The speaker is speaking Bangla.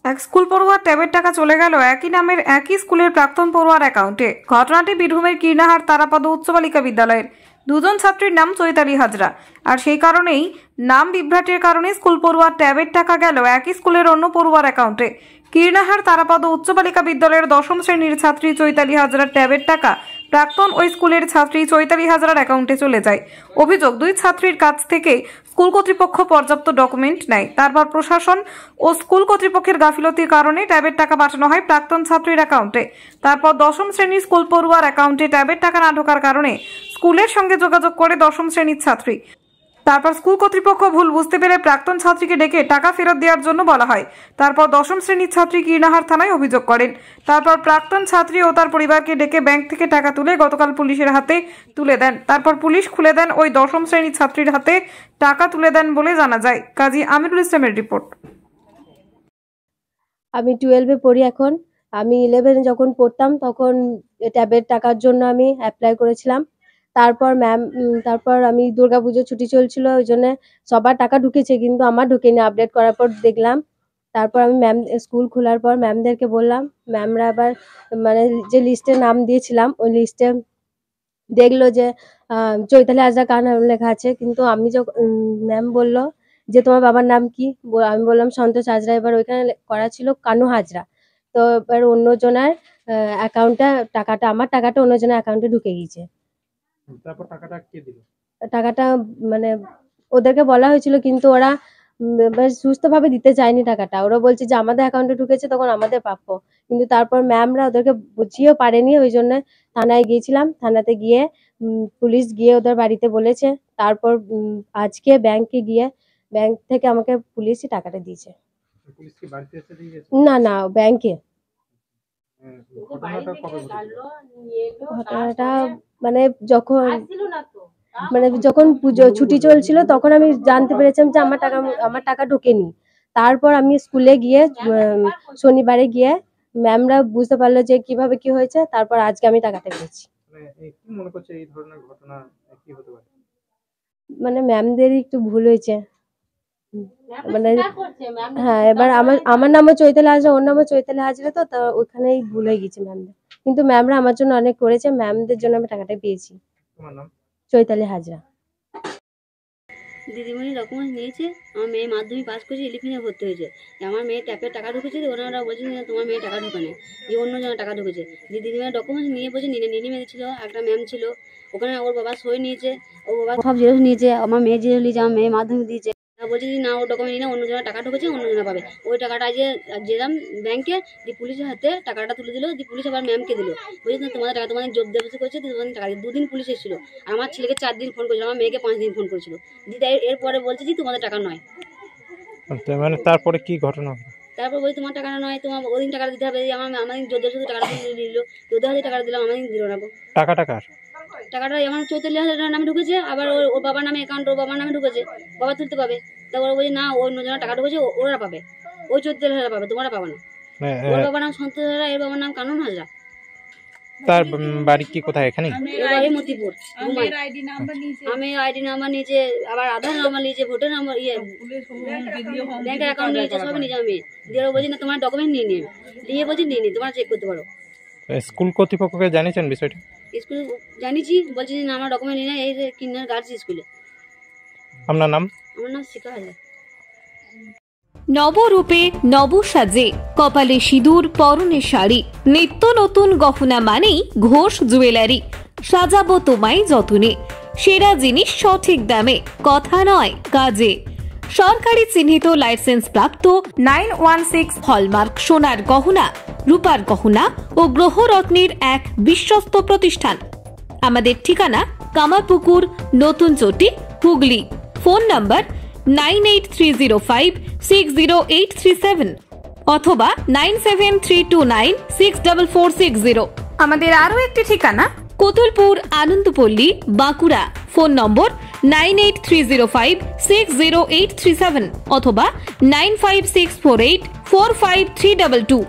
এক স্কুল পড়ুয়ার ট্যাবের টাকা চলে গেল একই নামের একই স্কুলের প্রাক্তন পড়ুয়ার অ্যাকাউন্টে। ঘটনাটি বীরভূমের কীর্ণাহার তারাপদ উচ্চ বালিকা বিদ্যালয়ের। দুজন ছাত্রীর নাম চৈতালি হাজরা, আর সেই কারণেই নাম বিভ্রাটের কারণে স্কুল পড়ুয়ার ট্যাবের টাকা গেল একই স্কুলের অন্য পড়ুয়ার অ্যাকাউন্টে। কীর্ণাহার তারাপদ উচ্চ বালিকা বিদ্যালয়ের 10ম শ্রেণীর ছাত্রী চৈতালি হাজরার ট্যাবের টাকা প্রাক্তন ওই স্কুলের ছাত্রী চৈতালি হাজরার অ্যাকাউন্টে চলে যায়। অভিযোগ, দুই ছাত্রীর কাছ থেকে স্কুল কর্তৃপক্ষ পর্যাপ্ত ডকুমেন্ট নেয়। তারপর প্রশাসন ও স্কুল কর্তৃপক্ষের গাফিলতির কারণে ট্যাবের টাকা পাঠানো হয় প্রাক্তন ছাত্রীর অ্যাকাউন্টে। তারপর 10ম শ্রেণীর স্কুল পড়ুয়ার অ্যাকাউন্টে ট্যাবের টাকা না ঢোকার কারণে স্কুলের সঙ্গে যোগাযোগ করে 10ম শ্রেণীর ছাত্রী। তারপর স্কুল কর্তৃপক্ষ ভুল বুঝতে পেরে প্রাক্তন ছাত্রীকে ডেকে টাকা ফেরত দেওয়ার জন্য বলা হয়। তারপর 10ম শ্রেণীর ছাত্রী কীর্ণাহার থানায় অভিযোগ করেন। তারপর প্রাক্তন ছাত্রী ও তার পরিবারকে ডেকে ব্যাংক থেকে টাকা তুলে গতকাল পুলিশের হাতে তুলে দেন। তারপর পুলিশ খুলে দেন ওই 10ম শ্রেণীর ছাত্রীর হাতে টাকা তুলে দেন বলে জানা যায়। কাজী আমিরুল ইসলামের রিপোর্ট। আমি 12-এ পড়ি এখন। আমি 11 যখন পড়তাম তখন ট্যাবের টাকার জন্য আমি অ্যাপ্লাই করেছিলাম। তারপর আমি দুর্গাপুজো ছুটি চলছিল, ওই জন্য সবার টাকা ঢুকেছে কিন্তু আমার ঢুকেনি। আপডেট করার পর দেখলাম। তারপর আমি স্কুল খোলার পর ম্যামদেরকে বললাম। ম্যামরা আবার যে লিস্টে নাম দিয়েছিলাম ওই লিস্টে দেখলো যে চৈতালি হাজরা কার নাম লেখা আছে, কিন্তু আমি যখন ম্যাম বললো যে তোমার বাবার নাম কি, আমি বললাম সন্তোষ হাজরা। এবার ওইখানে করা ছিল কানু হাজরা। তো এবার অন্যজনের অ্যাকাউন্টে টাকাটা, আমার টাকাটা অন্যজনের অ্যাকাউন্টে ঢুকে গিয়েছে। তারপর টাকাটা কে দিল? টাকাটা ওদেরকে বলা হয়েছিল কিন্তু ওরা সুস্থভাবে দিতে চায়নি টাকাটা। ওরা বলছে যে আমাদের অ্যাকাউন্টে ঢুকেছে তখন আমাদের প্রাপ্য। কিন্তু তারপর ম্যামরা ওদেরকে বুঝিয়েও পারেনি, ওই জন্য থানায় গিয়েছিলাম। থানাতে গিয়ে পুলিশ গিয়ে ওদের বাড়িতে বলেছে। তারপর আজকে ব্যাংকে গিয়ে ব্যাংক থেকে আমাকে পুলিশই টাকাটা দিয়েছে। পুলিশ কি বাড়িতে এসে দিয়ে গেছে? না, ব্যাংকে। ঘটনাটা কবে ঘটেছিল? ঘটনাটা যখন পুজো ছুটি চলছিল তখন আমি জানতে পেরেছিলাম যে আমার টাকা ঢোকেনি। তারপর আমি স্কুলে গিয়ে শনিবারে গিয়ে ম্যামরা বুঝতে পারলো যে কিভাবে কি হয়েছে। তারপর আজকে আমি টাকাটা পেয়েছি। কি মনে করছে এই ধরনের ঘটনা কি হতে পারে? ম্যামদেরই একটু ভুল হয়েছে। হ্যাঁ, এবার আমার নামও চৈতালি হাজরা, ওর নামও চৈতালি হাজরা, তো ওখানেই ভুল হয়ে গেছে ম্যামদের। কিন্তু ম্যামরা আমার জন্য অনেক করেছে, ম্যামদের জন্য আমি টাকাটা পেয়েছি। তোমার নাম? চৈতালি হাজরা। দিদিমণি ডকুমেন্টস নিয়েছে। আমার মেয়ে মাধ্যমিক পাস করেছে, 11-এ ভর্তি হয়েছে। আমার মেয়ে ট্যাপের টাকা ঢুকেছে, ওনারা বলছে তোমার মেয়ে টাকা ঢোকে না, যে অন্য জনের টাকা ঢুকেছে। দিদিমণি ডকুমেন্টস নিয়ে বলছে নিনি মেয়ে ছিল, একটা ম্যাম ছিল ওখানে, ওর বাবা সই নিয়েছে, ওর বাবা সব জেরক্স নিয়েছে, আমার মেয়ে জেরক্স নিয়েছে, আমার মেয়ে মাধ্যমিক দিয়েছে। বলছে যে না, ওর ডকুমেন্ট নিয়ে অন্য জনের টাকা ঢুকেছে, অন্য জনে পাবে। ওই টাকাটা যেলাম ব্যাংকে, দিয়ে পুলিশের হাতে টাকাটা তুলে দিল, দিয়ে পুলিশ আবার ম্যামকে দিল। বলছে তোমাদের টাকা তোমাদের জব দেবসি করেছে, তোমাদের টাকা 2 দিন পুলিশ এসেছিল। আমার ছেলেকে 4 দিন ফোন করেছিল, আমার মেয়েকে 5 দিন ফোন করেছিল। দিদা এরপরে বলছে যে তোমাদের টাকা নয়। তারপরে কি ঘটনা? তারপর বলছি তোমার টাকা নয়, তোমার ওদিন টাকা দিতে হবে। আমাদের যোদ্ধা শুধু টাকাটা দিল, যোদ্ধা হাতে টাকাটা দিলাম, আমাদের দিল না। টাকাটা আমার চৈতালি হাজার নামে ঢুকেছে, আবার ওর বাবার নামে অ্যাকাউন্ট, ওর বাবার নামে ঢুকেছে, বাবা তুলতে পাবে। তারপর বলছে না, অন্য জনের টাকা ঢুকেছে, ওরা পাবে, ওই চৈতালি হাজার পাবে, তোমরা পাবে না। ওর বাবার নাম সন্তোষ হাজরা, এর বাবার নাম কানু হাজরা। তার বাড়ি কি কোথায়? এখানে মতিপুর। আমি আইডি নাম্বার নিয়েছে, আবার আধার নাম্বার নিয়েছে, ভোটার নাম্বার, ব্যাংকের অ্যাকাউন্ট নিয়েছে, সবই নিয়েছে। আমি দিয়ে বলছি না, তোমার ডকুমেন্ট নিয়ে বলছি নিয়ে তোমরা চেক করতে পারো। স্কুল কর্তৃপক্ষকে জানিয়েছেন বিষয়টা? স্কুল জানিয়েছি, বলছি না আমার ডকুমেন্ট নিয়ে এই যে কিন্নার গার্লস স্কুলে। আপনার নাম? আমার নাম শিখা হাজরা। নবরূপে নবসাজে, কপালে সিঁদুর, পরনে শাড়ি, নিত্য নতুন গহনা মানেই ঘোষ জুয়েলারি। সাজাবো তোমায় যতনে, সেরা জিনিস সঠিক দামে, কথা নয় কাজে। সরকারি চিহ্নিত লাইসেন্স প্রাপ্ত 916 হলমার্ক সোনার গহনা, রূপার গহনা ও গ্রহরত্নের এক বিশ্বস্ত প্রতিষ্ঠান। আমাদের ঠিকানা কামারপুকুর, নতুন চটি, হুগলি। ফোন নম্বর 9830560837 অথবা 9732964460। আমাদের আরো একটি ঠিকানা কোতুলপুর, আনন্দপল্লী, বাঁকুড়া। ফোন নম্বর 9830560837 অথবা 95648453222।